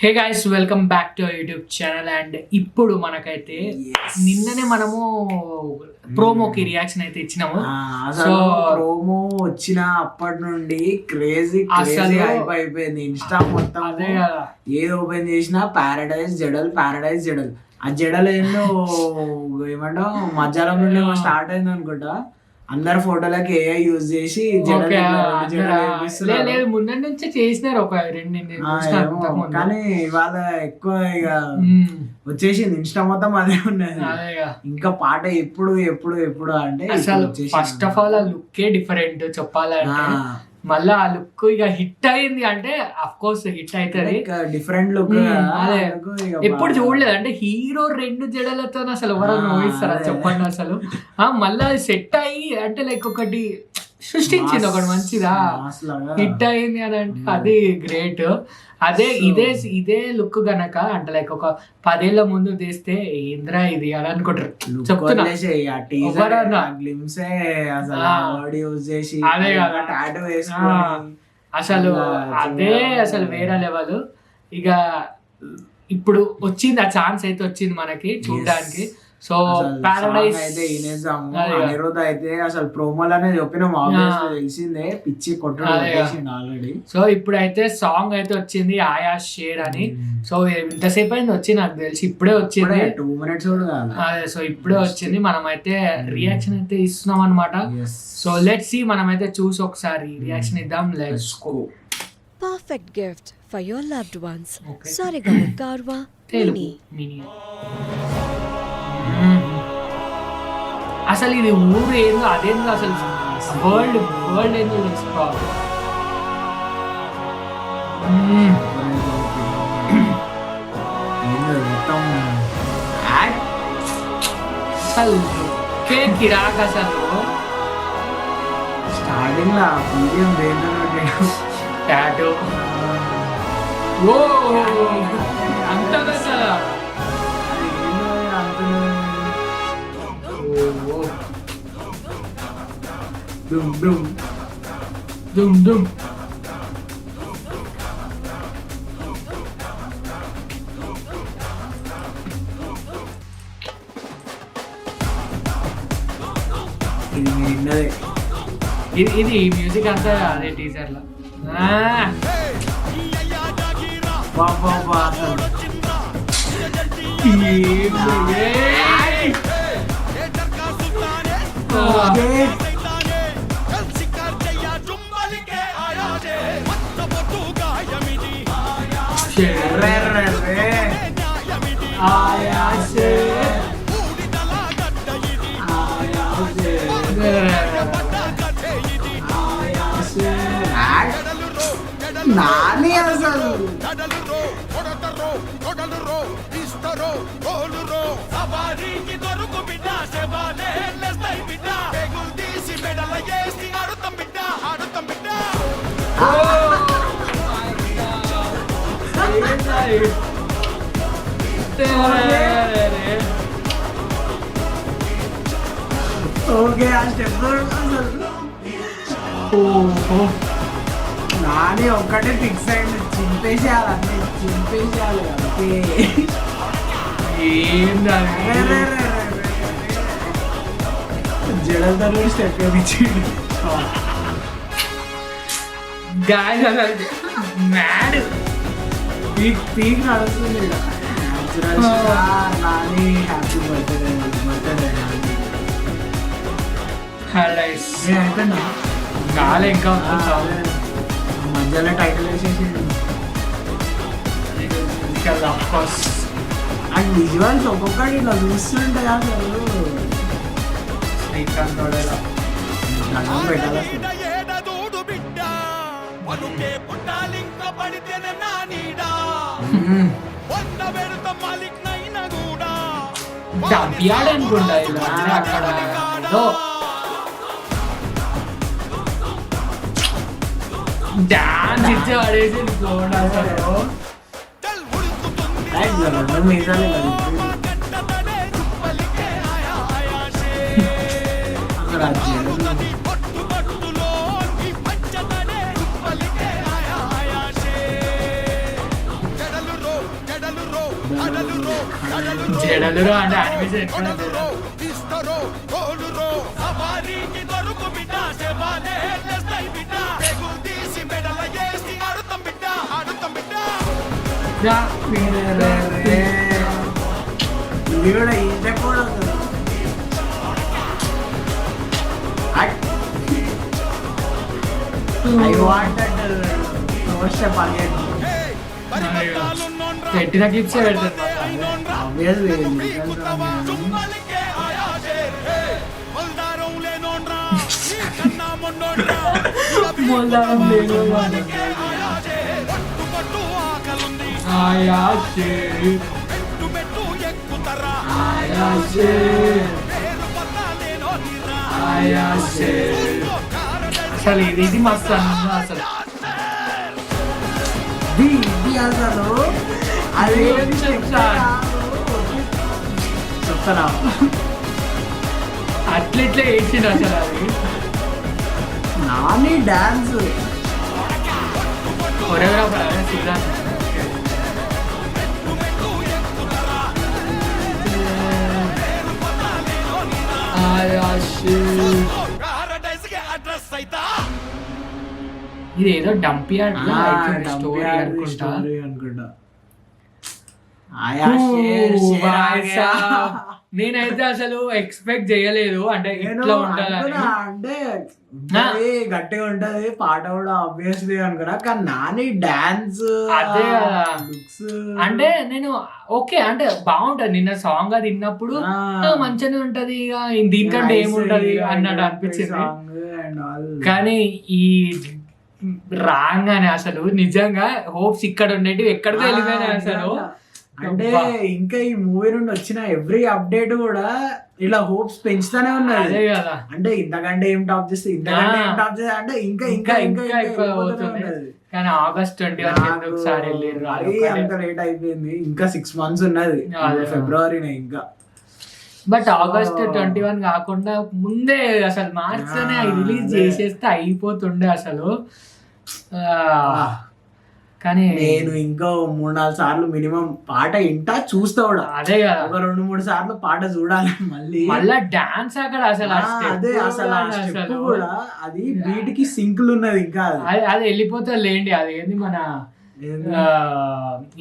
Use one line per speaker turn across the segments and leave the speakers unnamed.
Hey guys, welcome back to YouTube channel. And ఇప్పుడు మనకైతే నిన్ననే మనము ప్రోమోకి రియాక్షన్ అయితే ఇచ్చినాము.
సో ప్రోమో వచ్చిన అప్పటి నుండి క్రేజీ అయిపోయింది ఇన్స్టా మొత్తం.
అదే కదా,
ఏది ఓపెన్ చేసినా ప్యారడైజ్ జడల్ ఆ జడలు ఏందో ఏమంటావు మధ్యాహ్నం నుండి స్టార్ట్ అయింది అనుకుంటా. అందరు ఫోటోలకి ఏఐ యూజ్ చేసి
లేదు ముందు నుంచే చేసినారు ఒక రెండు.
కానీ ఇవాళ ఎక్కువ ఇక వచ్చేసింది ఇన్స్టా మొత్తం అదే ఉన్నది. ఇంకా పాట ఎప్పుడు ఎప్పుడు ఎప్పుడు అంటే
ఫస్ట్ ఆఫ్ ఆల్ ఆ లుక్ డిఫరెంట్ చెప్పాలంటే. మళ్ళా ఆ లుక్ ఇక హిట్ అయింది అంటే అఫ్ కోర్స్ హిట్ అవుతుంది.
డిఫరెంట్ లుక్
అదే ఎప్పుడు చూడలేదు అంటే హీరో రెండు జడలతో అసలు ఎవరైనా ఊహిస్తారా చెప్పండి అసలు. మళ్ళా సెట్ అయ్యి అంటే లైక్ ఒకటి సృష్టించింది ఒకటి మంచిదా హిట్ అయింది అని అంటే అది గ్రేట్. అదే ఇదే లుక్ గనక అంటే లైక్ ఒక 10 ఏళ్ల ముందు తీస్తే ఏంద్రా ఇది అని అనుకుంటారు. చెప్తున్నా అసలు అదే అసలు వేరే లెవెల్. ఇక ఇప్పుడు వచ్చింది ఆ ఛాన్స్ అయితే వచ్చింది మనకి చూడడానికి. సో పారడైజ్
అయితే వినేద్దాము. అనిరుద్ధ్ అయితే అసలు ప్రోమోలోనే చెప్పినాం తెలిసిందే పిచ్చి కొట్టేసిండు ఆల్రెడీ.
సో ఇప్పుడైతే సాంగ్ అయితే వచ్చింది ఆయా షేర్ అని. సో ఇంతసేపు అయింది వచ్చి నాకు తెలిసి ఇప్పుడే వచ్చింది
2 minutes కూడా కాదు.
అదే సో ఇప్పుడే వచ్చింది. మనం అయితే రియాక్షన్ అయితే ఇస్తున్నాం అనమాట. సో లెట్స్ సీ మనం అయితే చూసి ఒకసారి రియాక్షన్ ఇద్దాం. Let's go.
Perfect gift for your loved ones. Sarigama Karwa Mini.
అసలు ఇది ఊరు ఏందో అదేందో అసలు వరల్డ్ ఏందో ఎక్స్ప్లోర్. అసలు కిరాక్ అసలు
స్టార్టింగ్ లో
టాటూ ఓ అంత దుమ్ దుమ్ ఇది మ్యూజిక్ అంతా అదే టీజర్ లో.
నాని అసలు ఓకే ఆ స్టెప్ నాని ఒక్కటే ఫిక్స్ అయింది చింపేసేయాలి అన్నీ చింపేసేయాలి అంతే. జడలతో స్టెప్ వేయించిండు
మ్యాడ్
పీక్ నడుస్తుంది. నాని హ్యాపీ బర్త్డే అయిపోయిందా
కాలే ఇంకా
మధ్యలో టైటిల్ వేసేసి అండ్ విజువల్స్ ఒక్కొక్కటి ఇలా చూస్తుంటే అసలు
శ్రీకాంత్
పెట్టాలి.
అనుకుంటా అక్కడ డాన్స్ ఇచ్చి పడేసి జడలు అంటే యానిమేషన్ ఎట్లా
ఇది కూడా ఇంత కూడా I want that worship again.
పెట్టిన క్లిప్స్ పెడతారు
Obviously,
మొల్లారం లేదు ఆయాసే ఆయాసే ఆయాసే అసలు ఇది మస్తు అన్న అసలు
ఇది అసలు అది చెప్తారా
అట్లెట్లా వేసిండు అసలు అది
నాని డాన్స్
కొరియోగ్రాఫర్ అదే సిద్ధాంత్ ఇది ఏదో డంపీ స్టోరీ అనుకుంటా నేనైతే అసలు ఎక్స్పెక్ట్ చేయలేదు అంటే ఇట్లా ఉండాలని
అంటే గట్టిగా ఉంటది పాట కూడా ఆబ్వియస్లీ అనుకున్నా కానీ నాని డాన్స్
అదే అంటే నేను ఓకే అంటే బాగుంటది నిన్న సాంగ్ అది విన్నప్పుడు మంచిగానే ఉంటది ఇక దీనికంటే ఏముంటది అన్నట్టు అనిపించింది కానీ ఈ రాగానే అసలు నిజంగా హోప్స్ ఇక్కడ ఉండేవి ఎక్కడికి వెళ్ళిపోయినాయి అసలు
అంటే ఇంకా ఈ మూవీ నుండి వచ్చిన ఎవ్రీ అప్డేట్ కూడా ఇలా హోప్స్ పెంచుతానే ఉన్నది
అదే కదా
అంటే ఇంతకంటే ఏం టాప్ చేస్తే ఇంతకంటే ఏం టాప్ చేస్తే అంటే ఇంకా ఇంకా ఇంకా
ఎక్కువ అవుతుంది కానీ August 21 ఒకసారి వెళ్ళారు
అంత లేట్ అయిపోయింది ఇంకా 6 months ఉన్నది ఫిబ్రవరినే ఇంకా
బట్ August 21 కాకుండా ముందే అసలు మార్చ్ లోనే రిలీజ్ చేసేస్తే అయిపోతుండే అసలు కానీ
నేను ఇంకా 3-4 సార్లు మినిమం పాట ఇంటా చూస్తా కూడా
అదే కదా
ఒక 2-3 సార్లు పాట చూడాలి
మళ్ళా డాన్స్ అక్కడ అసలు
అదే అసలు కూడా అది వీటికి సింకులు ఉన్నది ఇంకా
అది వెళ్ళిపోతే లేండి అది ఏంది మన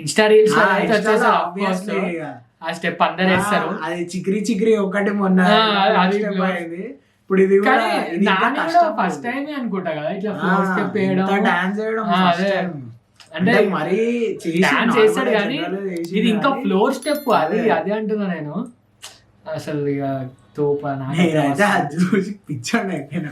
ఇన్స్టా రీల్స్ ఆ స్టెప్ అందరు వేస్తారు
అది చిక్రీ ఒకటి మొన్న అయింది ఇప్పుడు ఇది
ఫస్ట్ టైం అనుకుంటా కదా ఇట్లా ఫ్లోర్ స్టెప్ వేయడం
డాన్స్ చేయడం
అంటే
మరి
డాన్స్ చేస్తాడు కానీ ఇది ఇంకా ఫ్లోర్ స్టెప్ అది అదే అంటున్నా నేను అసలు ఇక తోప
చూసి పిచ్చాడు అయిపోయినా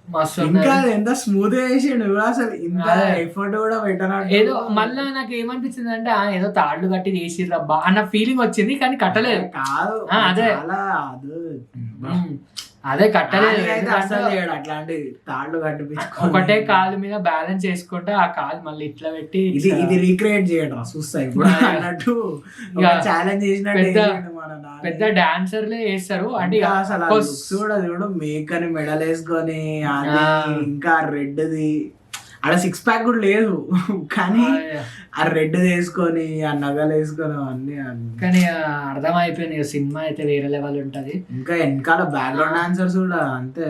మస్తు
ఇంకా ఎంత స్మూత్ గా చేసిండు అసలు ఇంత ఎఫర్ట్ కూడా పెట్టనట్టు
ఏదో మళ్ళా నాకు ఏమనిపించింది అంటే ఏదో తాళ్ళు కట్టి చేసిర్రబ్బా అన్న ఫీలింగ్ వచ్చింది కానీ కట్టలేదు
కాదు
అదే అదే కట్టలేదు
అట్లాంటి తాళ్ళు కట్టిపించు
ఒకటే కాలు మీద బ్యాలెన్స్ చేసుకుంటే ఆ కాలు మళ్ళీ ఇట్లా పెట్టి
ఇది రీక్రియేట్ చేయడం చూస్తా ఇప్పుడు అన్నట్టు ఛాలెంజ్ చేసినట్టు
పెద్ద డాన్సర్లే వేస్తారు అంటే
అసలు చూడు మేక్ అని మెడల్ వేసుకొని ఇంకా రెడ్ది అక్కడ 6 pack కూడా లేదు కానీ ఆ రెడ్ వేసుకొని ఆ నగలు వేసుకొని అవన్నీ
కానీ అర్థమైపోయింది సినిమా అయితే వేరే లెవెల్ ఉంటది
ఇంకా వెనకాల బ్యాక్గ్రౌండ్ డాన్సర్స్ కూడా అంతే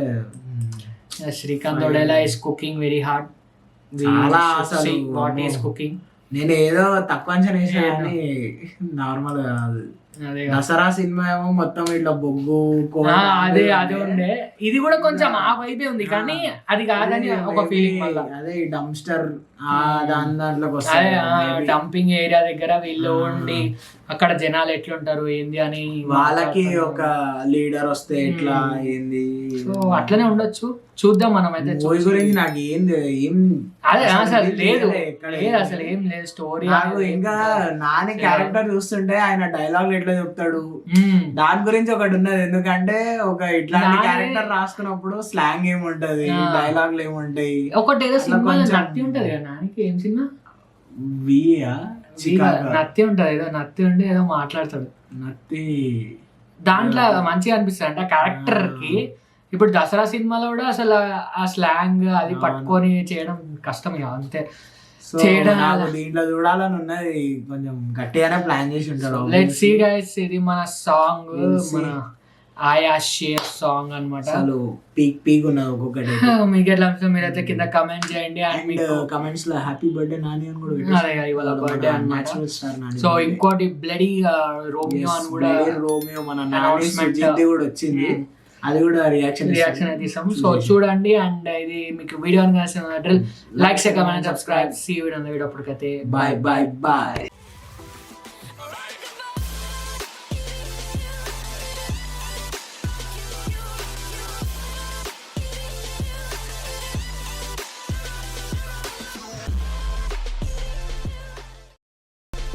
Srikanth Odela is cooking very hard what is cooking
నేను ఏదో తక్కువ అంచనా వేసాను నార్మల్ కాదు దసరా సినిమా ఏమో మొత్తం ఇట్లా బొగ్గు
అదే ఉండే ఇది కూడా కొంచెం ఆ వైపే ఉంది కానీ అది కాదని ఒక ఫీలింగ్ వల్ల
అదే డంప్స్టర్ దాంట్లోకి
వస్తాయి డంపింగ్ ఏరియా దగ్గర వీళ్ళు ఉండి అక్కడ జనాలు ఎట్లుంటారు ఏంది అని
వాళ్ళకి ఒక లీడర్ వస్తే ఎట్లా ఏంది
సో అట్లనే ఉండొచ్చు చూద్దాం మనం అయితే
మూవీ గురించి నాకు ఏం
అదే అసలు లేదు అసలు ఏం లేదు స్టోరీ
నాకు ఇంకా నాని క్యారెక్టర్ చూస్తుంటే ఆయన డైలాగ్ ఎట్లా చెప్తాడు దాని గురించి ఒకటి ఉన్నది ఎందుకంటే ఒక ఇట్లాంటి క్యారెక్టర్ రాసుకున్నప్పుడు స్లాంగ్ ఏముంటది డైలాగ్లు ఏముంటాయి
ఒకటి ఏదో సినిమా నత్తి ఉంటది కదా నానికి ఏం సినిమా నత్తి ఉంటది ఏదో నత్తి ఉంటే ఏదో మాట్లాడతాడు
నత్తి
దాంట్లో మంచిగా అనిపిస్తుంది అంటే క్యారెక్టర్ కి ఇప్పుడు దసరా సినిమాలో కూడా అసలు ఆ స్లాంగ్ అది పట్టుకొని చేయడం కష్టం ఇక అంతే
సో
చేయడం
నాకు దీంట్లో చూడాలని ఉన్నది, కొంచెం గట్టిగానే ప్లాన్ చేసి ఉంటాడు.
లెట్స్ సీ గైస్, ఇది మన సాంగ్, మన ఆయా షేర్ సాంగ్ అన్నమాట.
అసలు పీక్ ఉన్నది ఒక్కొక్కటి.
మీకు ఎట్లా అనిపిస్తుంది మీరైతే కింద కమెంట్ చేయండి. అండ్ మీకు
కమెంట్స్ లో హ్యాపీ బర్త్డే నాని అని కూడా
అదే ఇవాళ బర్త్డే అన్నమాట. సో ఇంకోటి బ్లడీ రోమియో అని కూడా,
రోమియో మన నాని సుజిత్ కూడా వచ్చింది, అది కూడా రియాక్షన్
తీసాం. సో చూడండి. అండ్ ఇది మీకు video like, share, comment, subscribe. See video అప్పటికైతే
బాయ్ బాయ్ బాయ్.